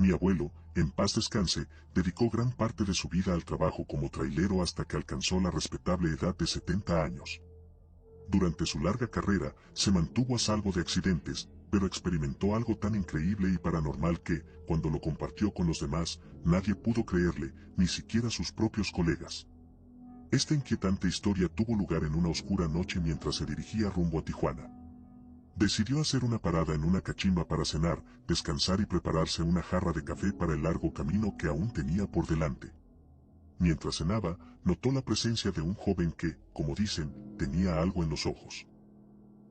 Mi abuelo, en paz descanse, dedicó gran parte de su vida al trabajo como trailero hasta que alcanzó la respetable edad de 70 años. Durante su larga carrera, se mantuvo a salvo de accidentes, pero experimentó algo tan increíble y paranormal que, cuando lo compartió con los demás, nadie pudo creerle, ni siquiera sus propios colegas. Esta inquietante historia tuvo lugar en una oscura noche mientras se dirigía rumbo a Tijuana. Decidió hacer una parada en una cachimba para cenar, descansar y prepararse una jarra de café para el largo camino que aún tenía por delante. Mientras cenaba, notó la presencia de un joven que, como dicen, tenía algo en los ojos.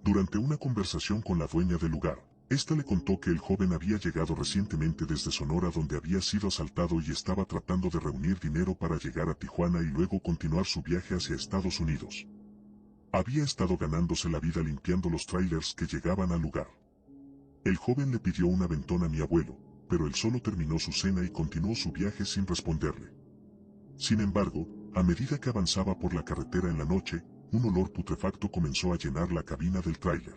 Durante una conversación con la dueña del lugar, ésta le contó que el joven había llegado recientemente desde Sonora donde había sido asaltado y estaba tratando de reunir dinero para llegar a Tijuana y luego continuar su viaje hacia Estados Unidos. Había estado ganándose la vida limpiando los trailers que llegaban al lugar. El joven le pidió un aventón a mi abuelo, pero él solo terminó su cena y continuó su viaje sin responderle. Sin embargo, a medida que avanzaba por la carretera en la noche, un olor putrefacto comenzó a llenar la cabina del tráiler.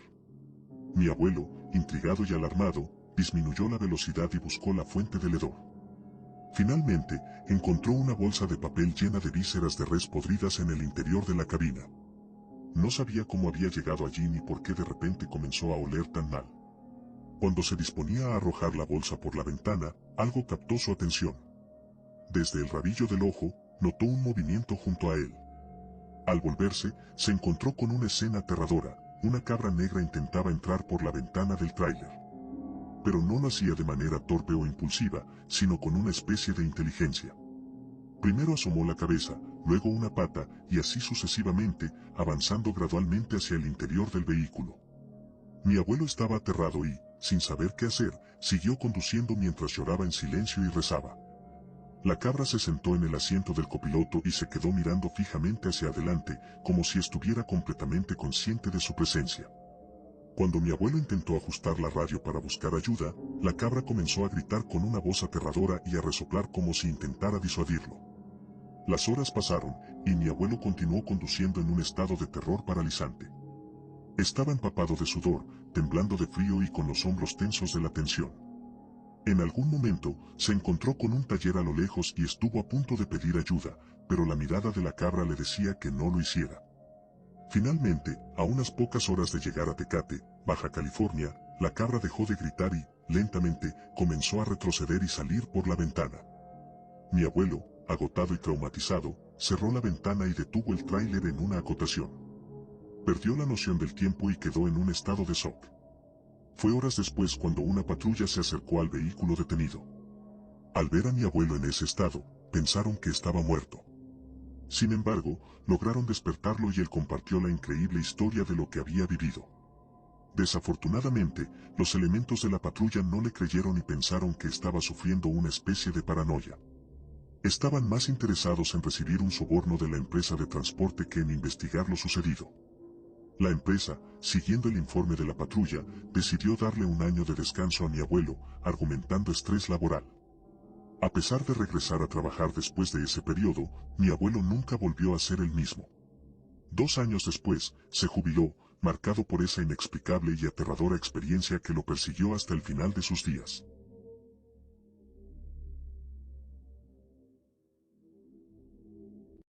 Mi abuelo, intrigado y alarmado, disminuyó la velocidad y buscó la fuente del hedor. Finalmente, encontró una bolsa de papel llena de vísceras de res podridas en el interior de la cabina. No sabía cómo había llegado allí ni por qué de repente comenzó a oler tan mal. Cuando se disponía a arrojar la bolsa por la ventana, algo captó su atención. Desde el rabillo del ojo, notó un movimiento junto a él. Al volverse, se encontró con una escena aterradora. Una cabra negra intentaba entrar por la ventana del tráiler. Pero no lo hacía de manera torpe o impulsiva, sino con una especie de inteligencia. Primero asomó la cabeza, luego una pata, y así sucesivamente, avanzando gradualmente hacia el interior del vehículo. Mi abuelo estaba aterrado y, sin saber qué hacer, siguió conduciendo mientras lloraba en silencio y rezaba. La cabra se sentó en el asiento del copiloto y se quedó mirando fijamente hacia adelante, como si estuviera completamente consciente de su presencia. Cuando mi abuelo intentó ajustar la radio para buscar ayuda, la cabra comenzó a gritar con una voz aterradora y a resoplar como si intentara disuadirlo. Las horas pasaron, y mi abuelo continuó conduciendo en un estado de terror paralizante. Estaba empapado de sudor, temblando de frío y con los hombros tensos de la tensión. En algún momento, se encontró con un taller a lo lejos y estuvo a punto de pedir ayuda, pero la mirada de la cabra le decía que no lo hiciera. Finalmente, a unas pocas horas de llegar a Tecate, Baja California, la cabra dejó de gritar y, lentamente, comenzó a retroceder y salir por la ventana. Mi abuelo, agotado y traumatizado, cerró la ventana y detuvo el tráiler en una acotación. Perdió la noción del tiempo y quedó en un estado de shock. Fue horas después cuando una patrulla se acercó al vehículo detenido. Al ver a mi abuelo en ese estado, pensaron que estaba muerto. Sin embargo, lograron despertarlo y él compartió la increíble historia de lo que había vivido. Desafortunadamente, los elementos de la patrulla no le creyeron y pensaron que estaba sufriendo una especie de paranoia. Estaban más interesados en recibir un soborno de la empresa de transporte que en investigar lo sucedido. La empresa, siguiendo el informe de la patrulla, decidió darle un año de descanso a mi abuelo, argumentando estrés laboral. A pesar de regresar a trabajar después de ese periodo, mi abuelo nunca volvió a ser el mismo. 2 años después, se jubiló, marcado por esa inexplicable y aterradora experiencia que lo persiguió hasta el final de sus días.